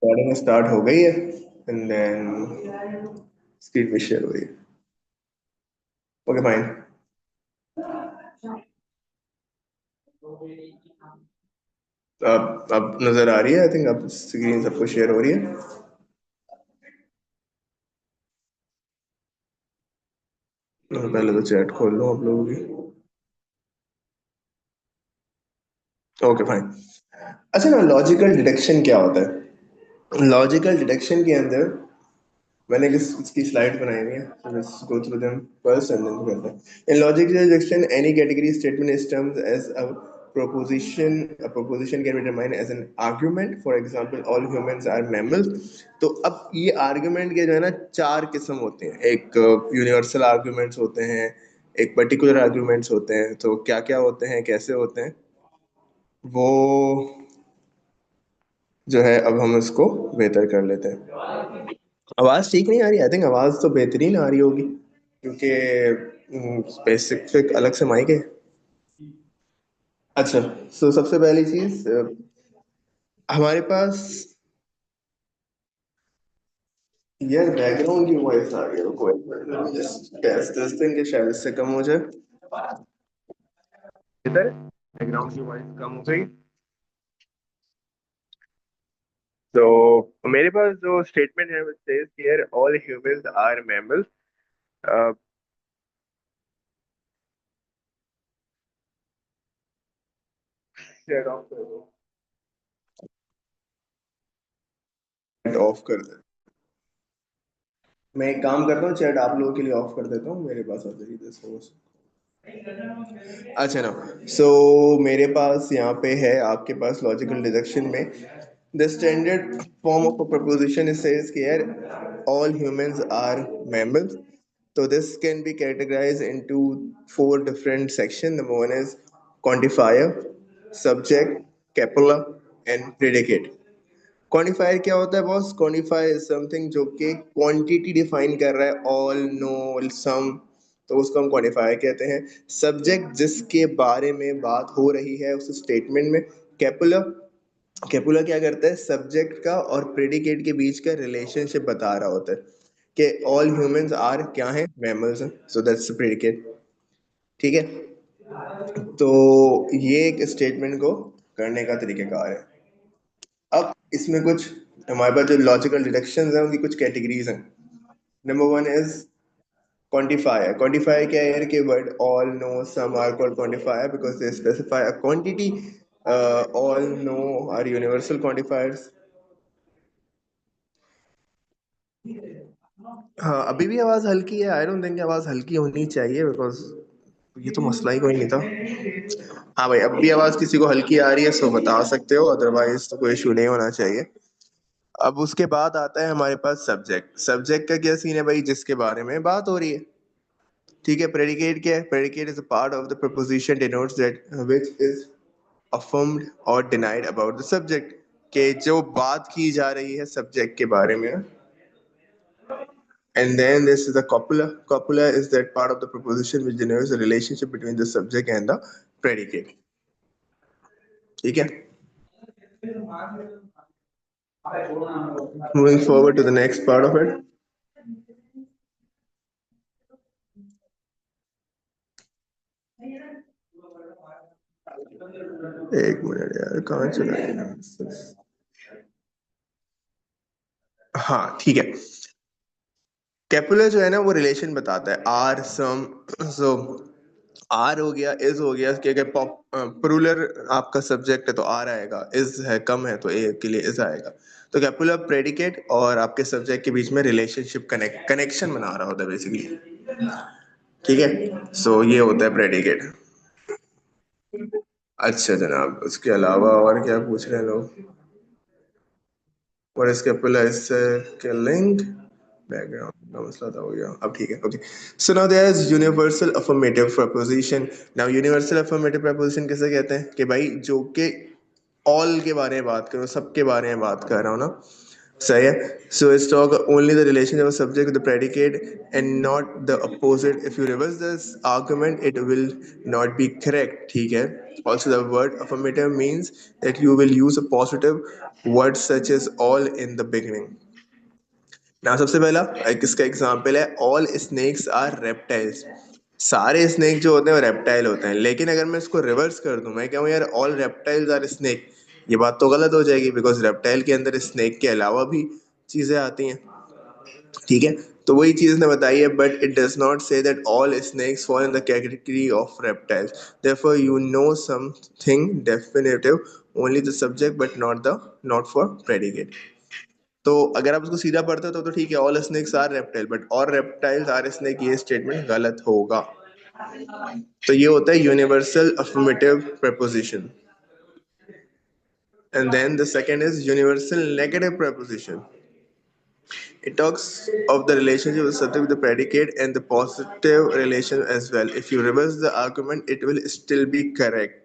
Recording start हो गई है एंड देन स्क्रीन पे शेयर हो रही है। Okay fine. अब नजर आ रही है, आई थिंक अब स्क्रीन सबको शेयर हो रही है। पहले तो चैट खोल लो आप लोगों की। Okay fine. अच्छा ना, लॉजिकल डिडक्शन क्या होता है? लॉजिकल डिडक्शन के अंदर मैंने इसकी स्लाइड बनाई हुई है, so let's go through them first and then करते हैं। In logical deduction, any category statement is termed as a proposition. A proposition can be determined as an argument. For example, all humans are mammals. तो अब ये argument के जो है ना चार किस्म होते हैं। एक यूनिवर्सल आर्ग्यूमेंट्स होते हैं, एक पर्टिकुलर आर्ग्यूमेंट्स होते हैं। तो क्या क्या होते हैं, कैसे होते हैं, वो जो है अब हम इसको बेहतर कर लेते हैं। आवाज ठीक नहीं आ रही? आई थिंक आवाज तो बेहतरीन आ रही होगी क्योंकि स्पेसिफिक अलग से माइक है। अच्छा, तो सबसे पहली चीज हमारे पास यार बैकग्राउंड की वॉइस आ रही है। कोई जस्ट टेस्ट दिस थिंग कि शायद इससे कम हो जाए। इधर बैकग्राउंड की वॉइस कम हो गई। तो मेरे पास जो स्टेटमेंट है, which says here all humans are mammals। Of कर दे। मैं एक काम करता हूँ, चैट आप लोगों के लिए ऑफ कर देता हूँ, मेरे पास आ जाइए दिस होस्ट। अच्छा ना, सो मेरे पास यहाँ पे है आपके पास लॉजिकल डिडक्शन में the standard form of a preposition says कि यार all humans are mammals. So this can be categorized into four different sections. Number one is quantifier, subject, copula, and predicate. Quantifier क्या होता है boss? Quantifier is something जो कि quantity define कर रहा है, ऑल, नो, सम, तो उसको हम क्वांटिफायर कहते हैं। सब्जेक्ट जिसके बारे में बात हो रही है उस स्टेटमेंट में। कैपुला, कैपुला क्या करता है? सब्जेक्ट का और प्रेडिकेट के बीच का रिलेशनशिप बता रहा होता है कि ऑल ह्यूमंस आर क्या है? मैमल्स हैं। So that's predicate. ठीक है, तो ये एक स्टेटमेंट को करने का तरीकेकार है। अब इसमें कुछ हमारे पास जो लॉजिकल डिडक्शंस हैं उनकी कुछ कैटेगरीज हैं। Number one is quantifier. Quantifier क्या है? कि word all, no, some are called quantifier because they specify a quantity. All, no are universal quantifiers. हाँ, अभी भी आवाज हल्की है। आई डोंट थिंक आवाज हल्की होनी चाहिए बिकॉज ये तो मसला ही कोई नहीं था। हाँ भाई, अब भी आवाज किसी को हल्की आ रही है सो बता सकते हो, अदरवाइज तो कोई इशू नहीं होना चाहिए। अब उसके बाद आता है हमारे पास सब्जेक्ट। सब्जेक्ट का क्या सीन है भाई? जिसके बारे में बात हो रही है। ठीक है। प्रेडिकेट क्या है? Predicate is a part of the proposition denotes that which is affirmed or denied about the subject, के जो बात की जा रही है सब्जेक्ट के बारे में। And then this is the copula. Copula is that part of the proposition which denotes the relationship between the subject and the predicate. ठीक है। Moving forward to the next part of it. एक minute यार, कहाँ चला गया? हाँ ठीक है। कैपुलर जो है ना वो रिलेशन बताता है, आर, सम। सो आर हो गया, इज हो गया, क्या क्या प्लूरल आपका सब्जेक्ट है तो आर आएगा, इज है कम है तो ए के लिए इज आएगा। तो कैपुलर प्रेडिकेट और आपके सब्जेक्ट के बीच में रिलेशनशिप कनेक्शन बना रहा होता है बेसिकली। ठीक है, सो ये होता है प्रेडिकेट। अच्छा जनाब, उसके अलावा और क्या पूछ रहे हैं लोग? और इसके कैपुलर इससे के लिंक बैकग्राउंड का मसला था, हो गया अब ठीक है। Okay, so now there is universal affirmative proposition. Now universal affirmative proposition किसे कहते हैं? कि भाई जो कि ऑल के बारे में बात करो, सबके बारे में बात कर रहा हूँ ना। सही है। So it's talk only the relation of subject with the predicate and not the opposite. If you reverse this argument it will not be correct. ठीक है, Also, the word affirmative means that you will use a positive word such as all in the beginning. ना सबसे पहला एक इसका example है all snakes are reptiles. सारे snake जो होते हैं वो रेप्टाइल होते हैं, लेकिन अगर मैं इसको रिवर्स कर दूं, मैं कहूँ यार ऑल रेप्टाइल्स आर स्नेक, ये बात तो गलत हो जाएगी बिकॉज रेप्टाइल के अंदर स्नेक के अलावा भी चीजें आती हैं. ठीक है, तो वही चीज ने बताई है, but it does not say that all snakes fall in the category of reptiles. Therefore you know something definitive only the subject but not for predicate. तो अगर आप उसको सीधा पढ़ते हो तो ठीक है, all snakes are reptile, but all reptiles are snake, ये स्टेटमेंट गलत होगा. तो ये होता है universal affirmative preposition. And then the second is universal negative preposition. It talks of the relationship of the subject with the predicate and the positive relation as well. If you reverse the argument, it will still be correct.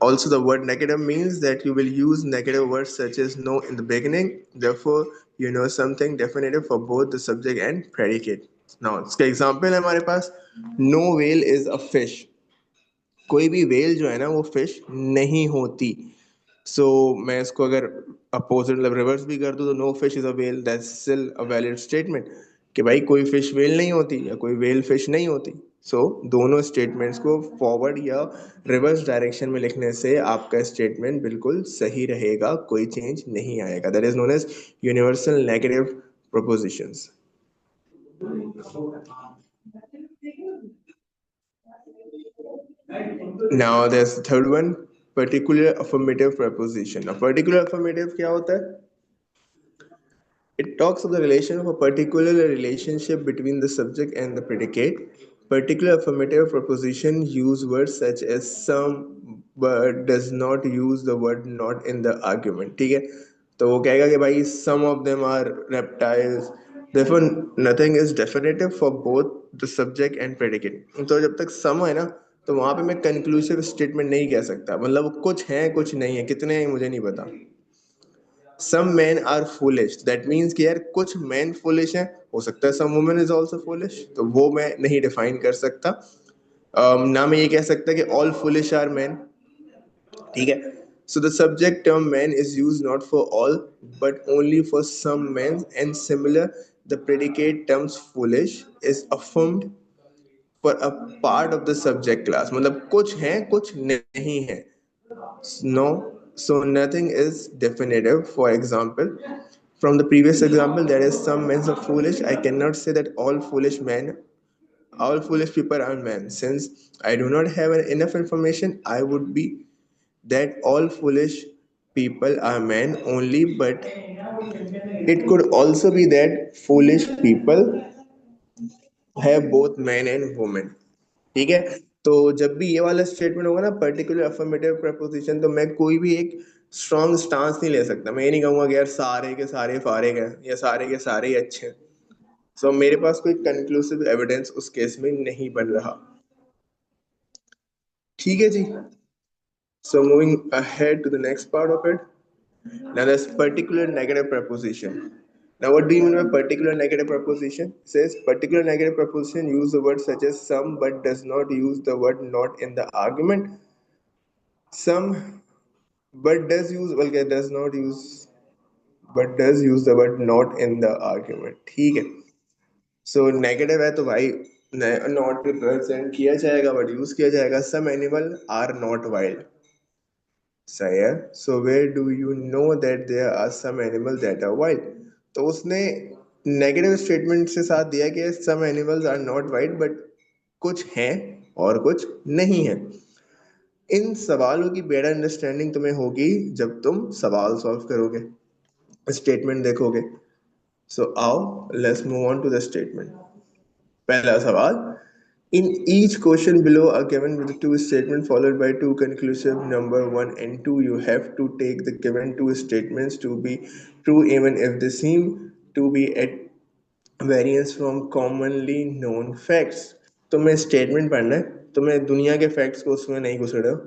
Also, the word negative means that you will use negative words such as no in the beginning. Therefore, you know something definitive for both the subject and predicate. Now, इसका example है हमारे पास, no whale is a fish. कोई भी whale जो है ना वो fish नहीं होती. सो मैं इसको अगर अपोजिट मतलब रिवर्स भी कर दूं तो no fish is a whale, that's still a valid statement कि भाई कोई फिश वेल नहीं होती या कोई वेल फिश नहीं होती. सो दोनों स्टेटमेंट्स को फॉरवर्ड या रिवर्स डायरेक्शन में लिखने से आपका स्टेटमेंट बिल्कुल सही रहेगा, कोई चेंज नहीं आएगा. That is known as universal negative propositions. Now there's the third one, particular affirmative preposition. A particular affirmative क्या होता है? It talks of the relation of a particular relationship between the subject and the predicate. Particular affirmative preposition use words such as some but does not use the word not in the argument. ठीक है, तो वो कहेगा कि भाई some of them are reptiles. Therefore nothing is definitive for both the subject and predicate. तो जब तक some है ना, तो वहां पे मैं कंक्लूसिव स्टेटमेंट नहीं कह सकता, मतलब कुछ है कुछ नहीं है, कितने हैं मुझे नहीं पता. Some man are foolish, that means कि यार कुछ मैन फुलिश हैं, हो सकता है some women is also foolish, तो वो मैं नहीं डिफाइन कर सकता. ना मैं ये कह सकता कि ऑल फुलिश आर मैन. ठीक है, so the subject term man is used not for all but only for some men, and similar the predicate terms foolish is affirmed for a part of the subject class, मतलब कुछ हैं कुछ नहीं है. No, so nothing is definitive. For example, from the previous example, there is some men are foolish. I cannot say that all foolish people are men. Since I do not have enough information, I would be that all foolish people are men only, but it could also be that foolish people have both men and women. ठीक है, तो जब भी ये वाला statement होगा ना particular affirmative preposition, तो मैं कोई भी एक स्ट्रॉन्ग स्टांस नहीं ले सकता. मैं ये नहीं कहूंगा कि यार सारे के सारे फारिग हैं या सारे के सारे ही अच्छे हैं. सो मेरे पास कोई कंक्लूसिव एविडेंस उस केस में नहीं बन रहा. ठीक है जी. So moving ahead to the next part of it. Now there's particular negative preposition. Now what do you mean by particular negative preposition? It says particular negative preposition use the word such as some but does not use the word not in the argument. Some but does use, well, okay, does not use but does use the word not in the argument. ठीक है, so negative है तो भाई not represent किया जाएगा but use किया जाएगा. Some animal are not wild. सही है. So where do you know that there are some animal that are wild. तो उसने नेगेटिव स्टेटमेंट से साथ दिया कि some animals are not wild, but कुछ हैं और कुछ नहीं है. इन सवालों की बेटर अंडरस्टैंडिंग तुम्हें होगी जब तुम सवाल सॉल्व करोगे, स्टेटमेंट देखोगे. सो आओ let's move on to the statement. पहला सवाल. In each question below are given with two statements followed by two conclusive number 1 and 2. You have to take the given two statements to be true even if they seem to be at variance from commonly known facts. तुम्हें statement पढ़ना है, तुम्हें दुनिया के facts को उसमें नहीं घुस रहे हो.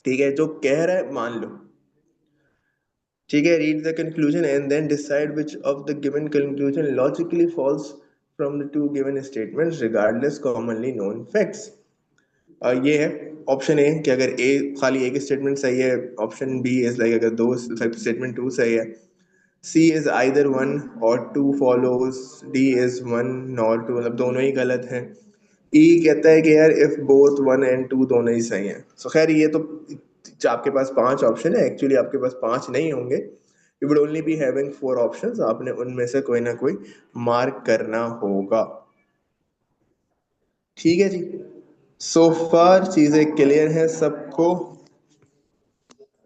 ठीक है, जो कह रहा है मान लो. ठीक है, read the conclusion and then decide which of the given conclusion logically falls from the two given statements regardless commonly known facts. ये है ऑप्शन ए कि अगर ए खाली एक स्टेटमेंट सही है, ऑप्शन बी इज लाइक अगर दो स्टेटमेंट टू सही है, C is either one or two follows, D is one not two, मतलब दोनों ही गलत हैं। ई कहता है कि यार if both one and two दोनों ही सही हैं। सो खैर ये तो आपके पास पांच ऑप्शन है, एक्चुअली आपके पास पांच नहीं होंगे, you would only be having four options, आपने उनमें से कोई ना कोई मार्क करना होगा। ठीक है जी, सो फार चीजें क्लियर हैं सबको।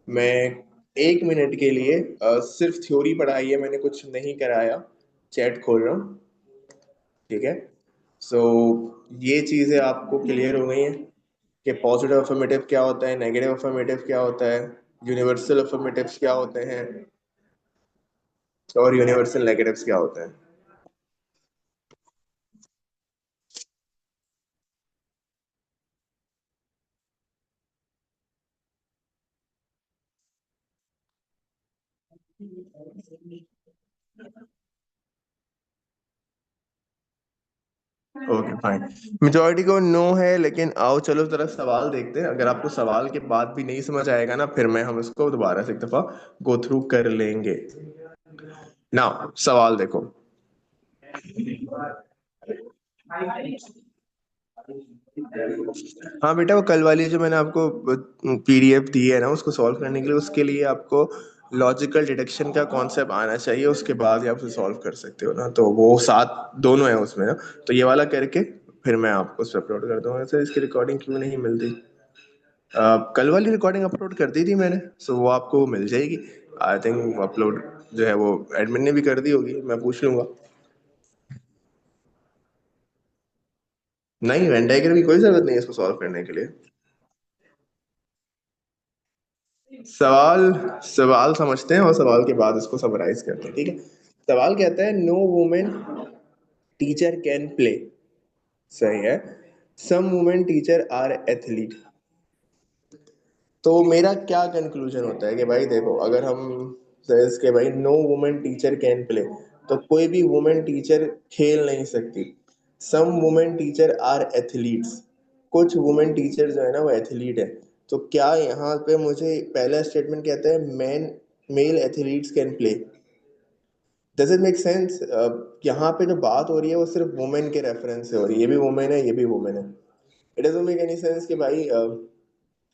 मैं एक मिनट के लिए सिर्फ थ्योरी पढ़ाई है, मैंने कुछ नहीं कराया। चैट खोल रहा हूँ। ठीक है, सो ये चीजें आपको क्लियर हो गई हैं कि पॉजिटिव अफर्मेटिव क्या होता है, नेगेटिव अफर्मेटिव क्या होता है, यूनिवर्सल अफर्मेटिव्स क्या होते हैं और यूनिवर्सल नेगेटिव्स क्या होते हैं। ओके फाइन, मेजोरिटी को नो है, लेकिन आओ चलो जरा सवाल देखते हैं। अगर आपको सवाल के बाद भी नहीं समझ आएगा ना, फिर मैं हम इसको दोबारा से एक दफा गो थ्रू कर लेंगे। नाउ सवाल देखो। हाँ बेटा, वो कल वाली जो मैंने आपको पीडीएफ दी है ना, उसको सॉल्व करने के लिए, उसके लिए आपको लॉजिकल डिडक्शन का कॉन्सेप्ट आना चाहिए, उसके बाद ही आप उसे सॉल्व कर सकते हो ना। तो वो सात दोनों है उसमें ना, तो ये वाला करके फिर मैं आपको उस पर अपलोड कर दूंगा। सर इसकी रिकॉर्डिंग क्यों नहीं मिलती? कल वाली रिकॉर्डिंग अपलोड कर दी थी मैंने, सो वो आपको मिल जाएगी। आई थिंक अपलोड जो है वो एडमिन ने भी कर दी होगी, मैं पूछ लूंगा। नहीं, वेन डायग्राम की कोई जरूरत नहीं है इसको सॉल्व करने के लिए। सवाल सवाल समझते हैं और सवाल के बाद इसको समराइज करते हैं, ठीक है। सवाल कहता है no women teacher can play, सही है, some women teacher are athlete. तो मेरा क्या कंक्लूजन होता है कि भाई देखो, अगर हम says कि भाई no women teacher can play, तो कोई भी वुमेन टीचर खेल नहीं सकती। Some women teacher are athletes, कुछ वुमेन टीचर जो है ना वो एथलीट है। तो क्या यहाँ पे मुझे पहला स्टेटमेंट कहता है man mail athletes can play, does it make sense? यहाँ पे जो बात हो रही है वो सिर्फ वुमेन के रेफरेंस से हो रही है, ये भी वुमेन है, ये भी वुमेन है। It doesn't make any sense कि भाई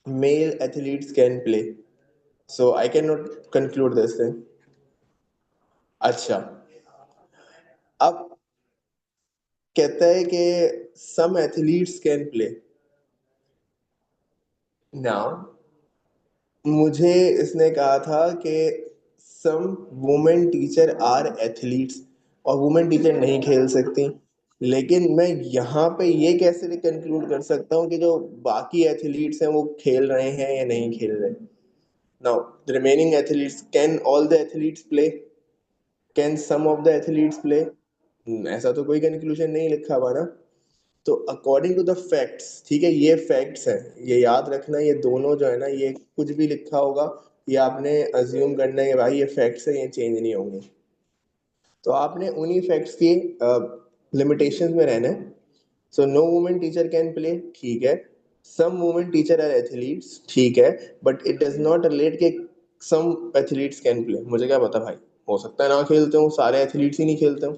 male athletes can play, so I cannot conclude this thing. अच्छा, अब कहता है कि some athletes can play। now मुझे इसने कहा था कि some women teacher are athletes, और वुमेन टीचर नहीं खेल सकती। लेकिन मैं यहाँ पे ये कैसे कंक्लूड कर सकता हूँ कि जो बाकी एथलीट्स हैं वो खेल रहे हैं या नहीं खेल रहे? Now the remaining athletes, can all the athletes play, can some of the athletes play? ऐसा तो कोई कंक्लूजन नहीं लिखा हुआ ना। तो अकॉर्डिंग टू द फैक्ट्स, ठीक है, ये फैक्ट्स हैं, ये याद रखना, ये दोनों जो है ना, ये कुछ भी लिखा होगा ये आपने अज्यूम करना है कि भाई ये फैक्ट्स है, ये चेंज नहीं होंगे। तो आपने उन्हीं फैक्ट्स की लिमिटेशंस में रहना है। So no women teacher can play, ठीक है, some women teacher are athletes, ठीक है, but it does not relate के सम एथलीट्स कैन प्ले। मुझे क्या पता भाई, हो सकता है ना खेलते हो, सारे एथलीट्स ही नहीं खेलते हो।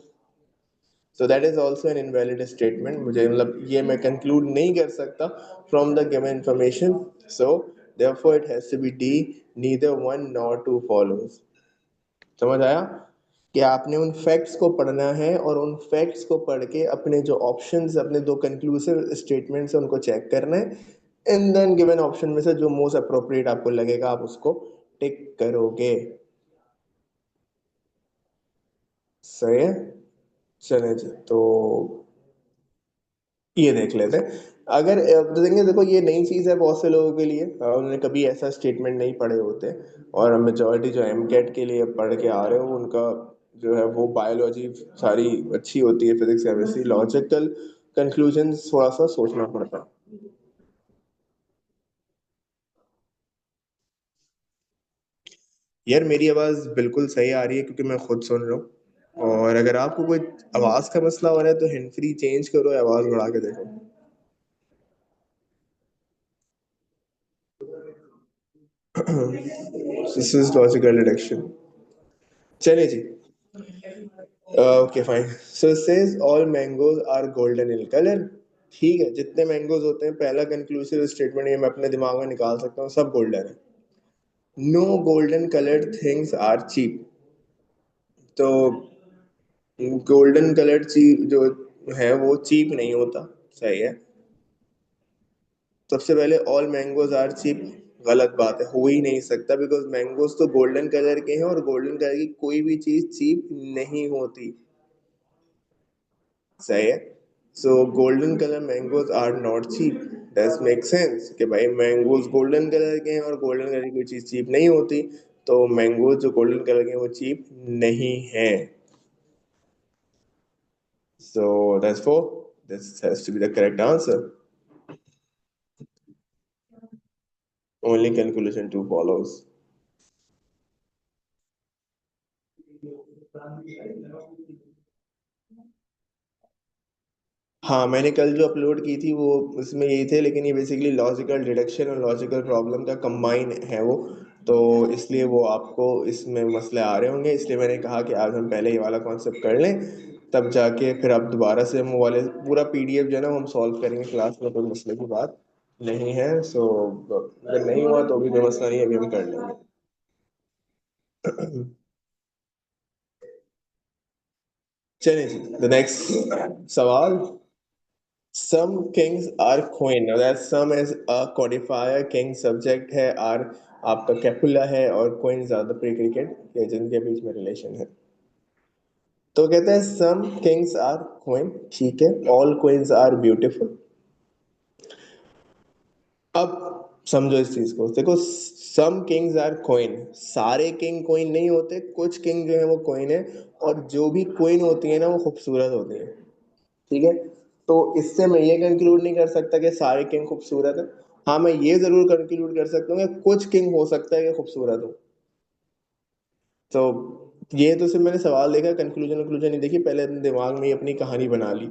So that is also an invalid statement, मुझे मतलब ये मैं कंक्लूड नहीं कर सकता from the given information. So therefore it has to be D, neither one nor two follows। समझ आया कि आपने उन फैक्ट्स को पढ़ना है और उन फैक्ट्स को पढ़ के अपने जो ऑप्शंस, अपने दो कंक्लूसिव स्टेटमेंट्स है उनको चेक करना है, एंड देन गिवन ऑप्शन में से जो मोस्ट अप्रोप्रिएट आपको लगेगा आप उसको टिक करोगे। सही है, चले जी, तो ये देख लेते हैं। अगर तो देखेंगे, देखो ये नई चीज है बहुत से लोगों के लिए, उन्होंने कभी ऐसा स्टेटमेंट नहीं पढ़े होते, और मेजोरिटी जो एम कैट के लिए पढ़ के आ रहे हो उनका जो है वो बायोलॉजी सारी अच्छी होती है, फिजिक्स केमिस्ट्री, लॉजिकल कंक्लूजन्स थोड़ा सा सोचना पड़ता है। यार मेरी आवाज बिल्कुल सही आ रही है क्योंकि मैं खुद सुन रहा हूँ, और अगर आपको कोई आवाज का मसला हो रहा है तो हैंड फ्री चेंज करो या आवाज बढ़ा के देखो। This is logical deduction. चलिए जी। Okay fine. So says all mangoes are golden in colour. ठीक है, जितने मैंगोज होते हैं, पहला कंक्लूसिव स्टेटमेंट ये मैं अपने दिमाग में निकाल सकता हूँ, सब गोल्डन है। No golden coloured things are cheap. तो गोल्डन कलर्ड चीज जो है वो चीप नहीं होता। सही है। सबसे पहले ऑल मैंगोज आर चीप, गलत बात है, हो ही नहीं सकता, बिकॉज मैंगोज तो गोल्डन कलर के हैं और गोल्डन कलर की कोई भी चीज चीप नहीं होती। सही है। So golden colour mangoes are not cheap. That make sense कि भाई मैंगोज गोल्डन कलर के हैं और गोल्डन कलर की कोई चीज चीप नहीं होती। तो मैंगोज जो गोल्डन कलर के हैं वो चीप नहीं है। So that's four. This has to be the correct answer. Only conclusion two follows. हाँ, मैंने कल जो अपलोड की थी वो उसमें यही थे, लेकिन ये बेसिकली लॉजिकल डिडक्शन और लॉजिकल प्रॉब्लम का कंबाइन है वो। तो इसलिए वो आपको इसमें मसले आ रहे होंगे, इसलिए मैंने कहा कि आज हम पहले ये वाला कॉन्सेप्ट कर लें, तब जाके फिर आप दोबारा से हम वो वाले पूरा पीडीएफ जो है ना वो हम सॉल्व करेंगे क्लास में, कोई मसले की बात नहीं है। सो अगर नहीं हुआ तो भी कोई मसला नहीं है, अभी हम कर लेंगे। चलिए जी, द नेक्स्ट सवाल। Some kings are queen. Now that some is a codifier, king subject है, are आपका कैपुला है, और queens are the pre cricket के जिनके बीच में रिलेशन है। तो कहते हैं some kings are queen, ठीक है, all queens are beautiful। अब समझो इस चीज को, देखो, some kings are queen, सारे किंग क्वीन नहीं होते, कुछ किंग जो है वो क्वीन है, और जो भी क्वीन होती है ना वो खूबसूरत होती है। ठीक है। तो इससे मैं ये कंक्लूड नहीं कर सकता कि सारे किंग खूबसूरत है। हाँ, मैं ये जरूर कंक्लूड कर सकता हूँ कि कुछ किंग हो सकता है कि खूबसूरत हो। तो ये तो सिर्फ मैंने सवाल देखा, कंक्लूजन कंक्लूजन नहीं देखी, पहले अपने दिमाग में ही अपनी कहानी बना ली।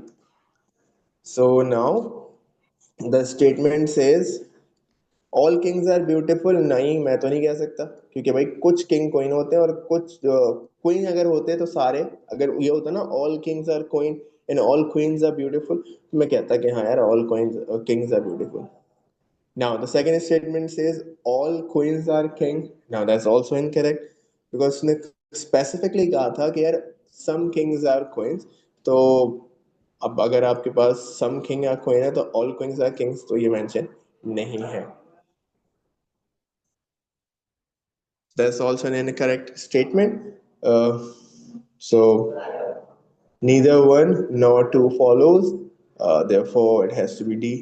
So now the statement says all kings are beautiful. नहीं, मैं तो नहीं कह सकता, क्योंकि भाई कुछ किंग क्वीन होते हैं और कुछ क्वीन अगर होते तो सारे, अगर ये होता ना all kings are queen and all queens are beautiful, तो मैं कहता कि हाँ यार all queens kings are beautiful. Now, the second statement says all queens are king. Now, that's also incorrect because उसने specifically कहा था कि यार some kings are queens. तो अब अगर आपके पास some king या queen है तो all queens are kings, तो ये mention नहीं है। That's also an incorrect statement. So neither one nor two follows. Therefore, it has to be D.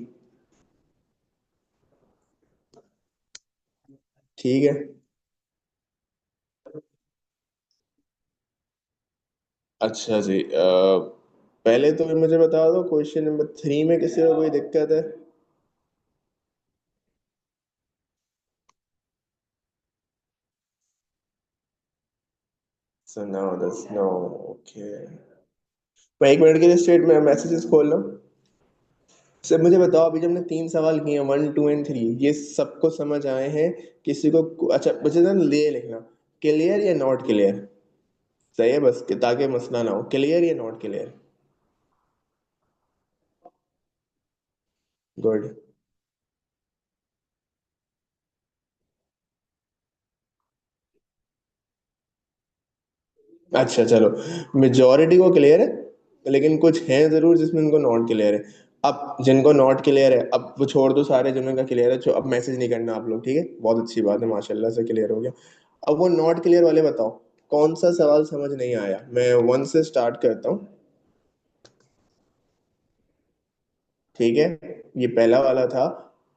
ठीक है। अच्छा जी, पहले तो मुझे बता दो क्वेश्चन नंबर 3 में किसी को कोई दिक्कत है? So now that's no, okay। मैं 1 मिनट के लिए स्टेट में मैसेजेस खोल रहा हूँ। सर मुझे बताओ, अभी जब हमने 3 सवाल किए, 1 2 एंड 3, ये सबको समझ आए हैं? किसी को अच्छा मुझे ना ले लिखना, क्लियर या नॉट क्लियर। सही है, बस ताकि मसला ना हो, क्लियर या नॉट क्लियर। गुड। अच्छा चलो, मेजोरिटी को क्लियर है, लेकिन कुछ हैं जरूर जिसमें उनको नॉट क्लियर है। अब जिनको नॉट क्लियर है, अब वो छोड़ दो, सारे जिनका क्लियर है जो अब मैसेज नहीं करना आप लोग, ठीक है, बहुत अच्छी बात है, माशाल्लाह से क्लियर हो गया। अब वो नॉट क्लियर वाले बताओ, कौन सा सवाल समझ नहीं आया? मैं 1 से स्टार्ट करता हूँ। ठीक है, ये पहला वाला था,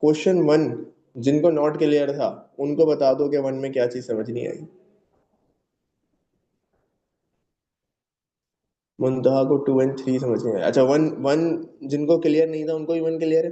क्वेश्चन 1। जिनको नॉट क्लियर था उनको बता दो कि 1 में क्या चीज समझ नहीं आई। मुंतहा को 2 एंड 3 समझ नहीं आया। अच्छा, वन वन जिनको क्लियर नहीं था उनको भी 1 क्लियर है।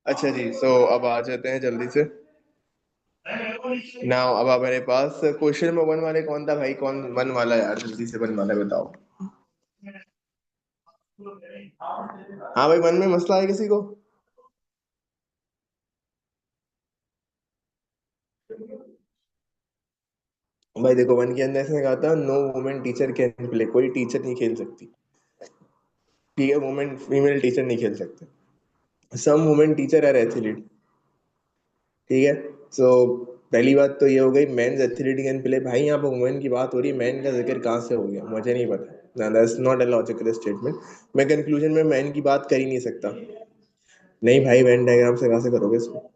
अच्छा जी, सो अब आ जाते हैं जल्दी से। नाउ अब आप मेरे पास क्वेश्चन नंबर वन वाले कौन था भाई, कौन वन वाला यार, जल्दी से वन वाला बताओ। हाँ भाई, वन में मसला है किसी को? भाई देखो, वन के अंदर इसने कहा था no women teacher can play, कोई टीचर नहीं खेल सकती। ठीक है, वुमेन फीमेल टीचर नहीं खेल सकते। Some women teacher are athlete. ठीक है। सो पहली बात तो ये हो गई, मेंस एथलीट कैन प्ले। भाई यहाँ पे वुमेन की बात हो रही है, मैन का जिक्र कहाँ से हो गया, मुझे नहीं पता ना, that's not a logical statement. मैं कंक्लूजन में मैन की बात कर ही नहीं सकता। नहीं भाई, वेन डायग्राम से कहाँ से करोगे इसको?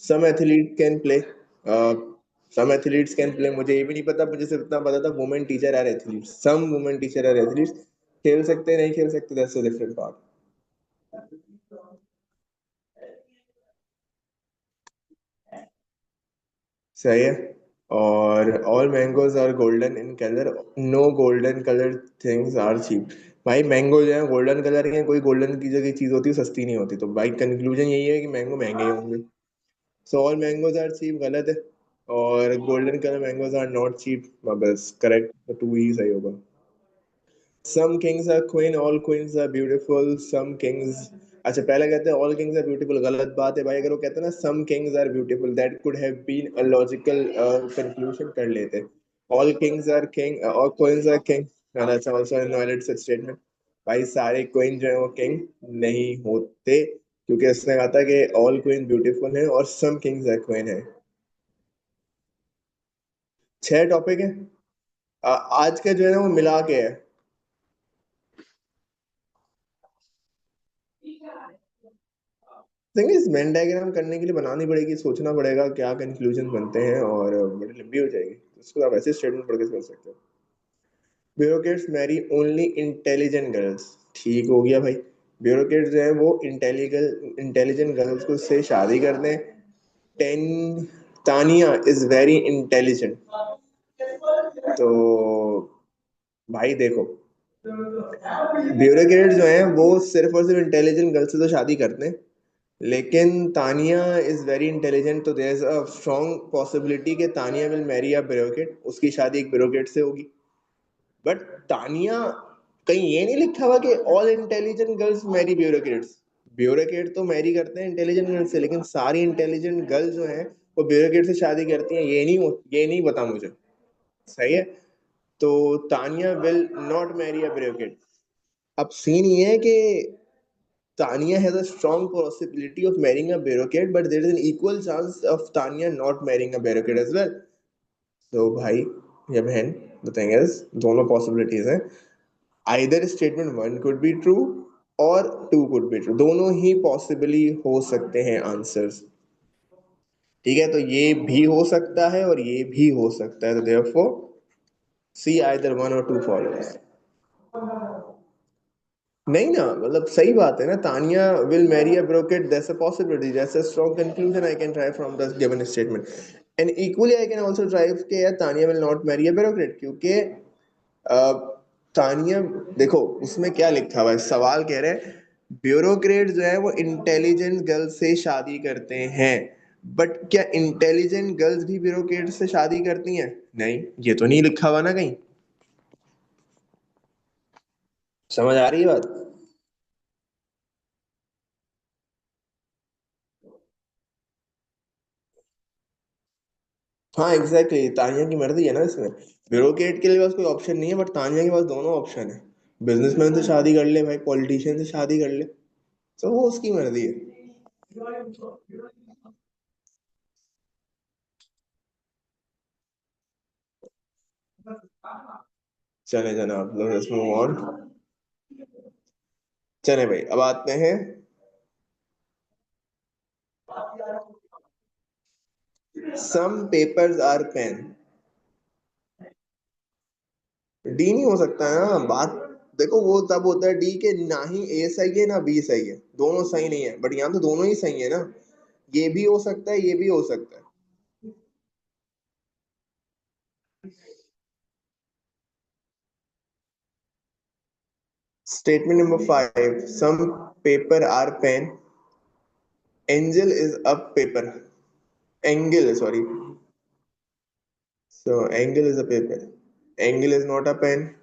Some athlete can play, some athletes can play, मुझे ये भी नहीं पता, मुझे सिर्फ इतना पता था women teacher are athletes, some women teacher are athletes. खेल सकते नहीं खेल सकते, दैट्स अ डिफरेंट पार्ट। सही है। और all mangoes are golden in colour, no golden colour things are cheap. भाई मैंगो जो है गोल्डन कलर के हैं, कोई गोल्डन की जगह चीज होती है सस्ती नहीं होती, तो भाई कंक्लूजन यही है कि मैंगो महंगे ही होंगे। So all mangoes are cheap गलत है। और golden colour mangoes are not cheap, बस करेक्ट, तो टू ही सही होगा। Some kings are queen, all queens are beautiful, some kings. अच्छा, पहले कहते हैं ऑल किंग्स आर ब्यूटीफुल, गलत बात है भाई। अगर वो कहते हैं ना some kings are beautiful, that could have been a logical conclusion कर लेते। ऑल किंग्स आर किंग और queens are king, that's also invalid such statement. भाई सारे क्वीन जो है वो किंग नहीं होते, क्योंकि उसने कहा था कि ऑल क्वीन ब्यूटीफुल है और सम किंग्स आर क्वीन है। छह टॉपिक है। आज का जो है ना वो मिला के है। थिंग इज, वेन डायग्राम करने के लिए बनानी पड़ेगी, सोचना पड़ेगा क्या कंक्लूजन बनते हैं, और बड़ी लंबी हो जाएगी, उसको आप ऐसे स्टेटमेंट पढ़ के कर सकते हो। Bureaucrats marry only intelligent girls. ठीक हो गया भाई। ब्यूरोक्रेट्स जो है वो इंटेलिजेंट गर्ल्स को से शादी करते हैं। Ten, Tania is very intelligent. तो भाई देखो, ब्यूरोक्रेट जो है वो सिर्फ और सिर्फ इंटेलिजेंट गर्ल से तो शादी करते हैं, लेकिन तानिया इज वेरी इंटेलिजेंट, तो there is a strong possibility कि Tania will marry a bureaucrat, उसकी शादी एक ब्यूरोक्रेट से होगी। बट तानिया, कहीं ये नहीं लिखा हुआ कि all intelligent girls marry bureaucrats. Bureaucrat तो मैरी करते हैं इंटेलिजेंट गर्ल से, लेकिन सारी इंटेलिजेंट गर्ल्स जो हैं वो ब्यूरोक्रेट से शादी करती हैं, ये नहीं पता मुझे। सही है। तो Tania will not marry a bureaucrat. अब सीन ये है कि Tanya has a strong possibility of marrying a bureaucrat, but there is an equal chance of Tanya not marrying a bureaucrat as well. So भाई या बहन, the thing is दोनों possibilities हैं। Either statement one could be true और two could be true, दोनों ही possibly हो सकते हैं आंसर्स। ठीक है, तो ये भी हो सकता है और ये भी हो सकता है, तो therefore see either one or two follows। नहीं ना, मतलब सही बात है ना, Tania will marry a brocade, that's a possibility, that's a strong conclusion I can drive from the given statement. And equally I can also drive के यार Tania will not marry a bureaucrat, क्योंकि अ, तानिया, देखो उसमें क्या लिखा हुआ है, सवाल कह रहे हैं ब्यूरोक्रेट जो है वो इंटेलिजेंट गर्ल से शादी करते हैं, बट क्या इंटेलिजेंट गर्ल्स भी ब्यूरोक्रेट से शादी करती हैं? नहीं, ये तो नहीं लिखा हुआ ना कहीं। समझ आ रही है बात? हाँ एग्जैक्टली exactly, तानिया की मर्जी है ना इसमें। ब्यूरोक्रेट के लिए बस कोई ऑप्शन नहीं है, बट तानिया के पास दोनों ऑप्शन है। बिजनेसमैन से शादी कर ले भाई, पॉलिटिशियन से शादी कर ले, तो वो उसकी मर्जी है। चले जनाब, लेट्स मूव ऑन। चले भाई, अब आते हैं। Some papers are pen. D नहीं हो सकता है ना बात। देखो वो तब होता है डी के, ना ही ए सही है ना बी सही है, दोनों सही नहीं है, बट यहाँ तो दोनों ही सही है ना। ये भी हो सकता है, ये भी हो सकता है। Statement number five, some paper are pen. Angel is a paper. Angle, sorry. So angle is a paper. Angle is not a pen.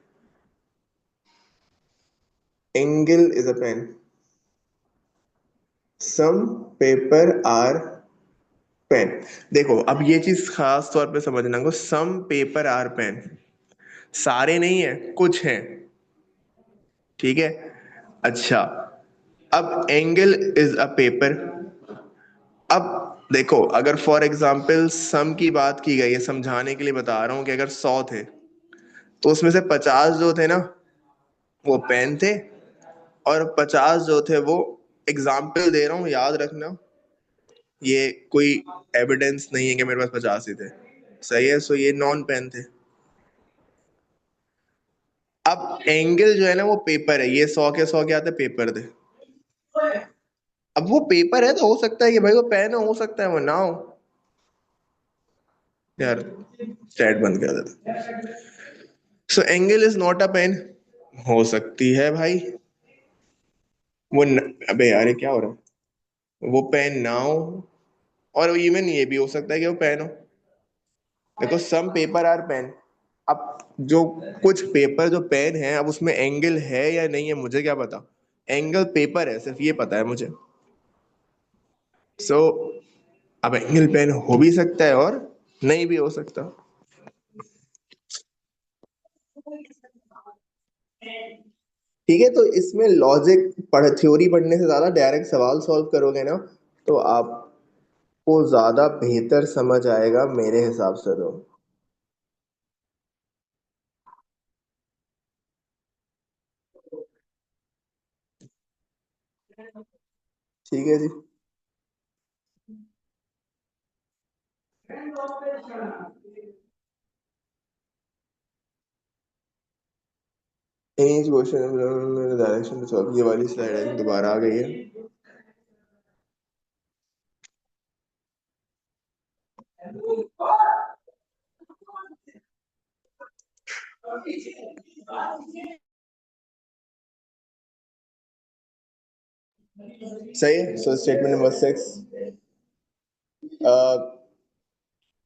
Angle is a pen. Some paper are pen. देखो अब ये चीज खास तौर पे समझना को, सम paper are pen, सारे नहीं है, कुछ हैं। ठीक है। अच्छा, अब एंगल इज अ पेपर। अब देखो, अगर फॉर एग्जाम्पल सम की बात की गई है, समझाने के लिए बता रहा हूं कि अगर 100 थे तो उसमें से 50 जो थे ना वो पेन थे, और 50 जो थे वो, एग्जाम्पल दे रहा हूँ याद रखना, ये कोई एविडेंस नहीं है कि मेरे पास 50 ही थे। सही है, सो ये नॉन पेन थे। अब एंगल जो है ना वो पेपर है, ये 100 के आते पेपर थे। अब वो पेपर है तो हो सकता है कि भाई वो पेन हो सकता है वो ना हो। यार, चैट बंद कर देता। So angel is not a pen. हो सकती है भाई अबे यार ये क्या हो रहा है, वो पेन ना हो, और इवन ये भी हो सकता है कि वो पेन हो। देखो, सम पेपर आर पेन। अब जो कुछ पेपर जो पेन है, अब उसमें एंगल है या नहीं है मुझे क्या पता। एंगल पेपर है सिर्फ, ये पता है मुझे। सो अब एंगल पेन हो भी सकता है और नहीं भी हो सकता। ठीक है, तो इसमें लॉजिक थ्योरी पढ़ने से ज्यादा डायरेक्ट सवाल सॉल्व करोगे ना, तो आपको ज्यादा बेहतर समझ आएगा मेरे हिसाब से तो। ठीक है जी। As question direction to solve, ये वाली स्लाइड आई थिंक दोबारा आ गई है। सही है, so statement number 6।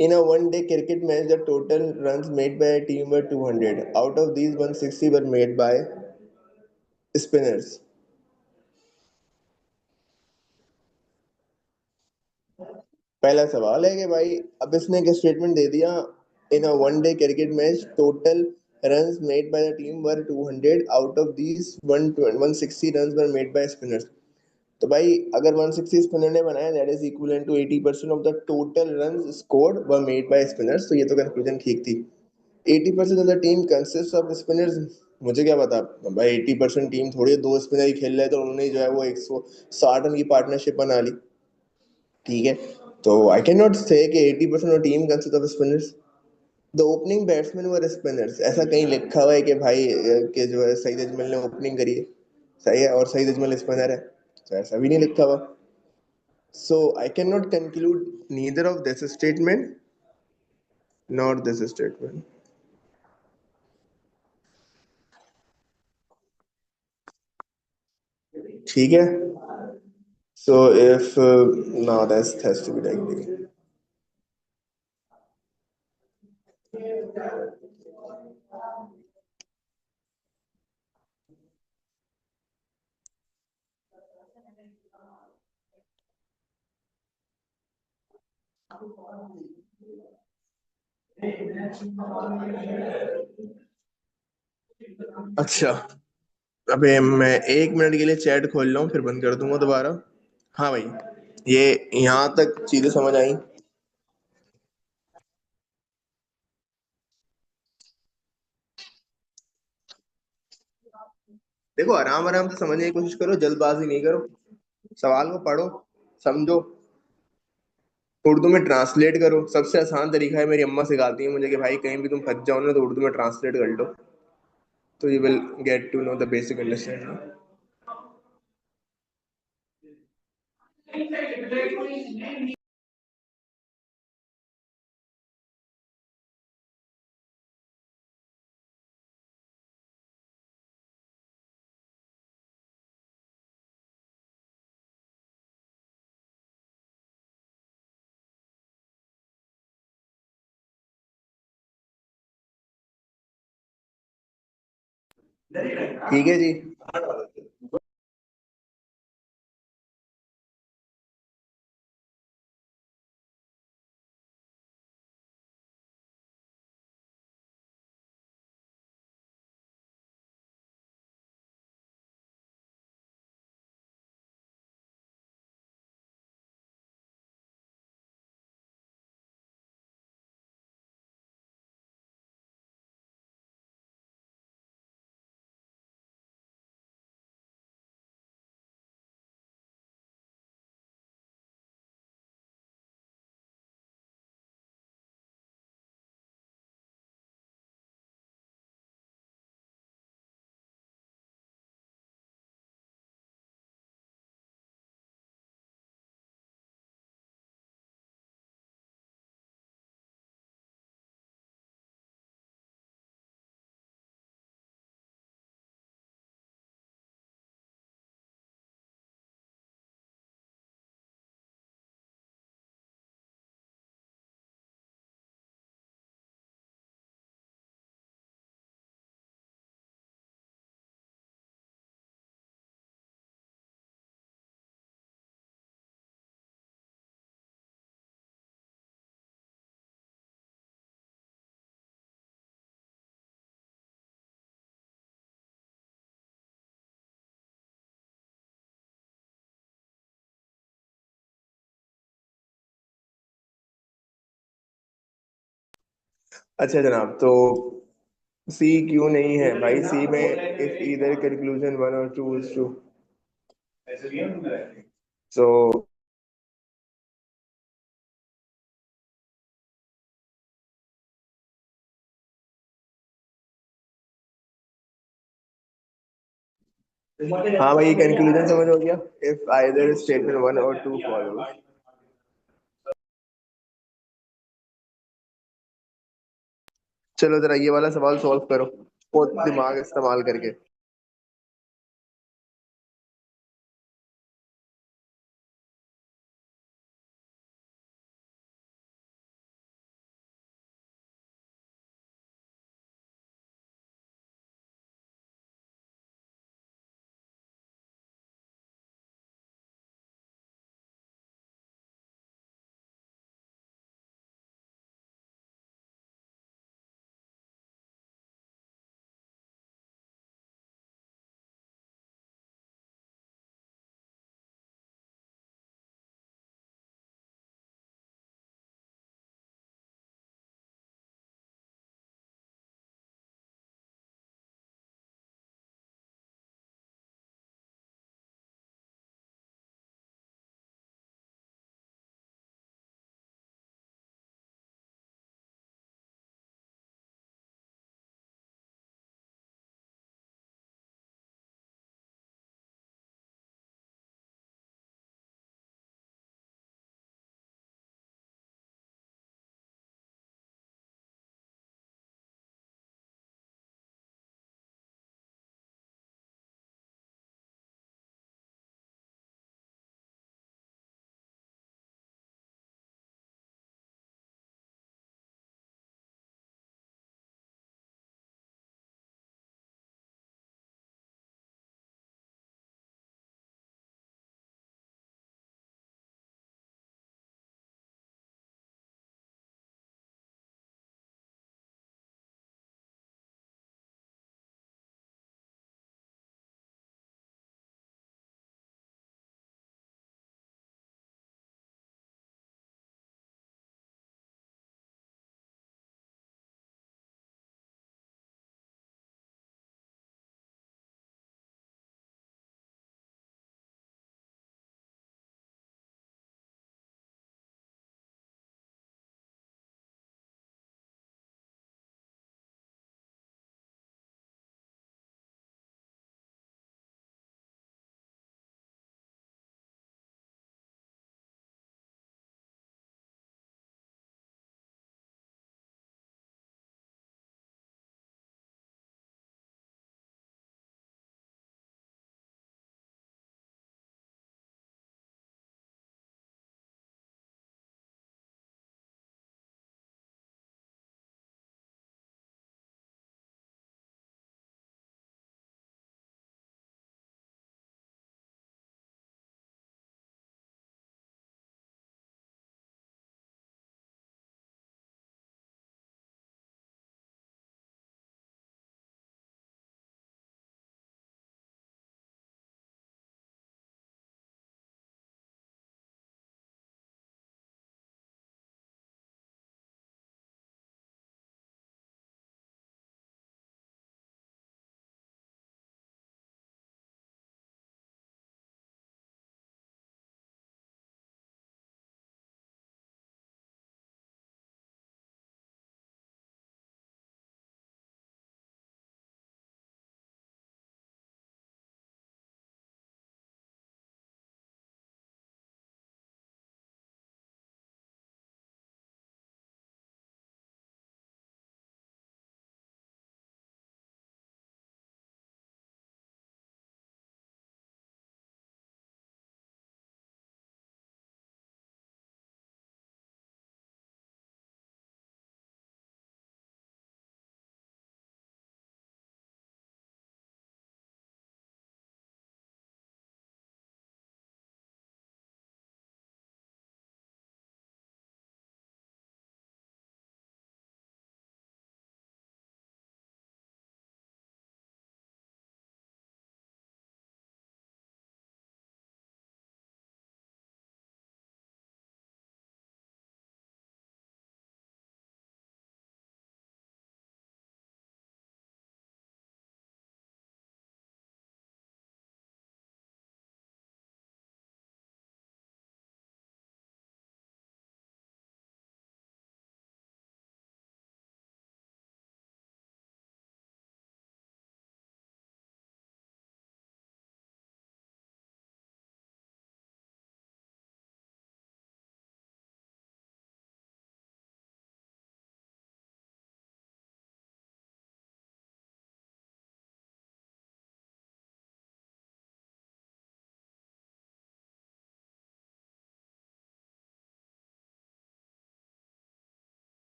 In a one-day cricket match, the total runs made by a team were 200. Out of these, 160 were made by spinners. पहला सवाल है कि भाई, अब इसने एक स्टेटमेंट दे दिया, in a one day cricket match total runs made by the team were 200, out of these 160 runs were made by spinners. तो भाई अगर 160 स्पिनर ने बनाया, that is equivalent to 80% of the total runs scored were made by spinners. तो ये तो conclusion ठीक थी। 80% of the team consist of spinners, मुझे क्या पता भाई, 80% टीम थोड़ी दो स्पिनर ही खेल रहे तो उन्होंने जो है वो 160 रन की पार्टनरशिप बना ली। ठीक है, तो आई कैन नॉट से कि 80% of team consist of spinners. The opening batsman were spinners, ऐसा कहीं लिखा हुआ है कि भाई कि जो है सईद अजमल ने ओपनिंग करी है। सही है, और सईद अजमल स्पिनर है, तो ऐसा भी नहीं लिखा हुआ। So I can not conclude neither of this statement not this statement. ठीक है, so if now that has to be like. अच्छा, अबे मैं 1 मिनट के लिए चैट खोल रहा हूँ फिर बंद कर दूंगा दोबारा। हाँ भाई, ये यहाँ तक चीजें समझ आई। देखो, आराम आराम से समझने की कोशिश करो, जल्दबाजी नहीं करो। सवाल को पढ़ो, समझो, उर्दू में ट्रांसलेट करो। सबसे आसान तरीका है, मेरी अम्मा सिखाती है मुझे कि भाई कहीं भी तुम फंस जाओ ना तो उर्दू में ट्रांसलेट कर लो, तो you will get to know the basic understanding. ठीक है जी। अच्छा जनाब, तो सी क्यों नहीं है भाई? सी में if either conclusion one or two is true, सो हाँ भाई, कंक्लूजन समझ हो गया। If either statement one or two follows. चलो जरा ये वाला सवाल सॉल्व करो, बहुत दिमाग इस्तेमाल करके।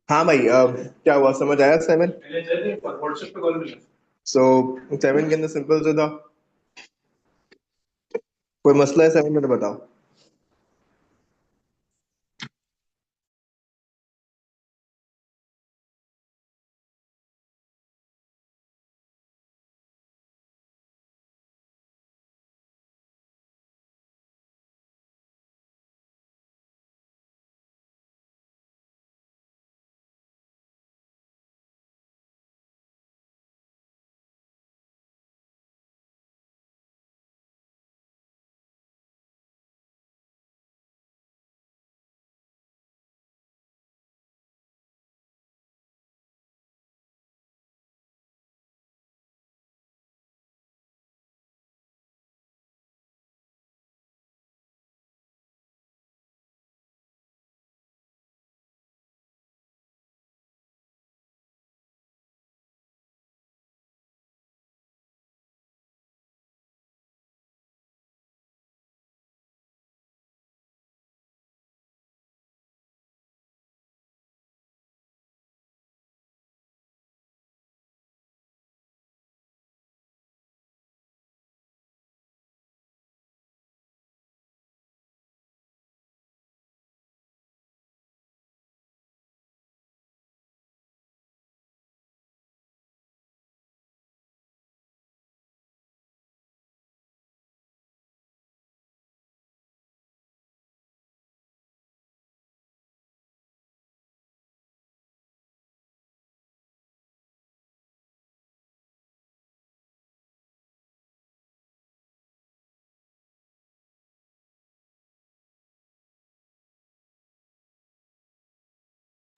हाँ भाई, क्या हुआ, समझ आया 7? सो 7 के अंदर सिंपल से था, कोई मसला है 7 में तो बताओ।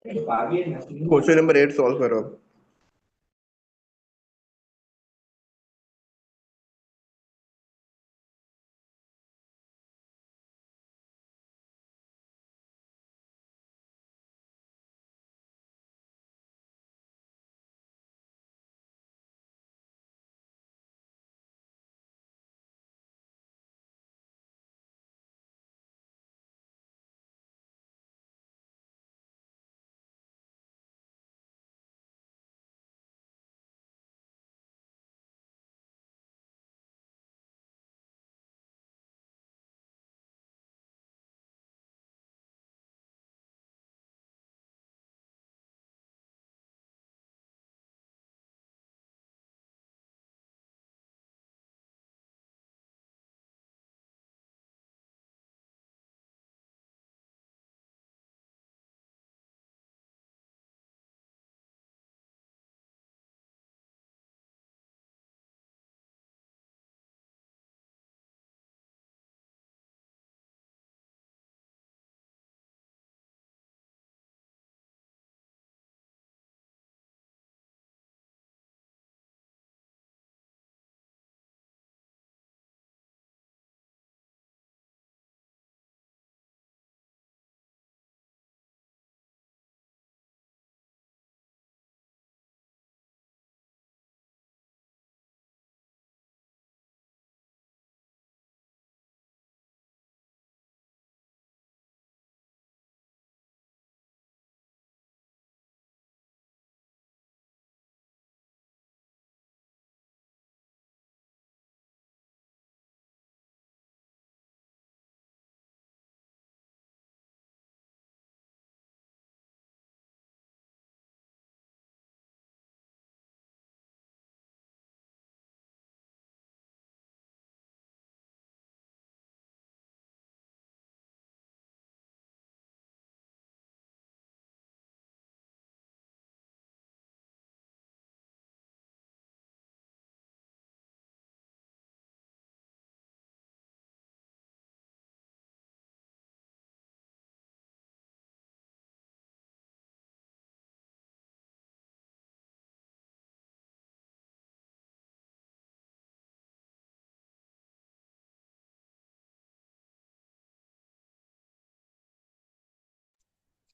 क्वेश्चन नंबर 8 सॉल्व करो अब।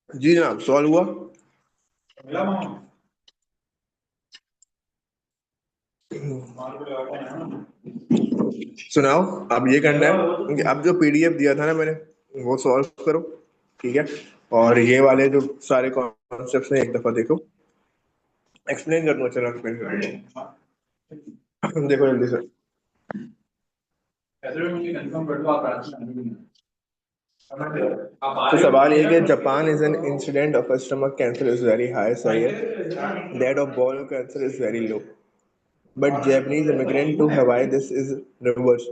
जी जनाब, सॉल्व हुआ। सुनाओ। अब ये करना है कि अब जो पीडीएफ दिया था ना मैंने, वो सॉल्व करो। ठीक है। और ये वाले जो सारे कॉन्सेप्ट्स हैं एक दफा देखो, एक्सप्लेन करूंगा, चलो एक्सप्लेन करूंगा। देखो जल्दी से। तो सवाल ये है कि Japan is an incident of stomach cancer is very high, सही है। That of bowel cancer is very low, but Japanese immigrant to Hawaii, this is reverse.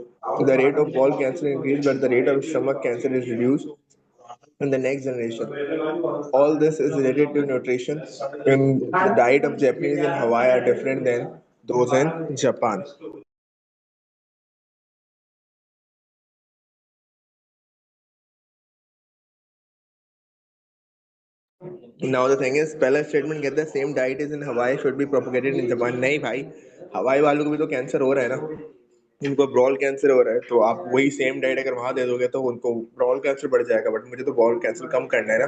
The rate of bowel cancer increased, but the rate of stomach cancer is reduced in the next generation. All this is related to nutrition. And the diet of Japanese in Hawaii are different than those in Japan. Now the thing is, पहला statement कहता है same diet is in Hawaii should be propagated in Japan. नहीं भाई, हवाई वालों को भी तो कैंसर हो रहा है ना, उनको ब्रॉल कैंसर हो रहा है, तो आप वही सेम डाइट अगर वहां दे दोगे तो उनको ब्रॉल कैंसर बढ़ जाएगा, बट मुझे तो ब्रॉल कैंसर कम करना है ना।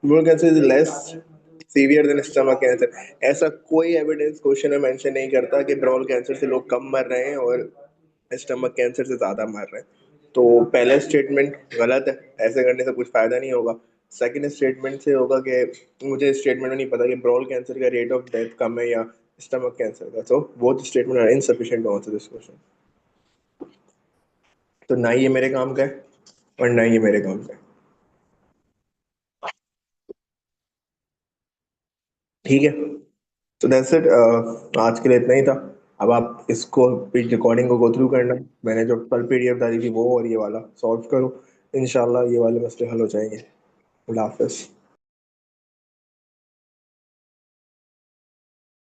Bowel cancer is less severe than stomach cancer. ऐसा कोई एविडेंस क्वेश्चन में मेंशन नहीं करता कि ब्रॉल कैंसर से लोग कम मर रहे हैं और स्टमक कैंसर से ज्यादा मर रहे हैं। तो पहला स्टेटमेंट गलत है, ऐसे करने से कुछ फायदा नहीं होगा। सेकंड स्टेटमेंट से होगा कि मुझे स्टेटमेंट में नहीं पता कि ब्रॉल कैंसर का रेट ऑफ डेथ कम है या स्टमक कैंसर का, so both statement are insufficient to answer this question. तो ना ये मेरे काम का है और ना ये मेरे काम का है। ठीक है, तो दैट्स इट। आज के लिए इतना ही था। अब आप इसको रिकॉर्डिंग को गो थ्रू करना, मैंने जो कल पीडीएफ डाली थी वो और ये वाला सॉल्व करो, इंशाल्लाह ये वाले मसले हल हो जाएंगे। अल्लाह हाफिज़।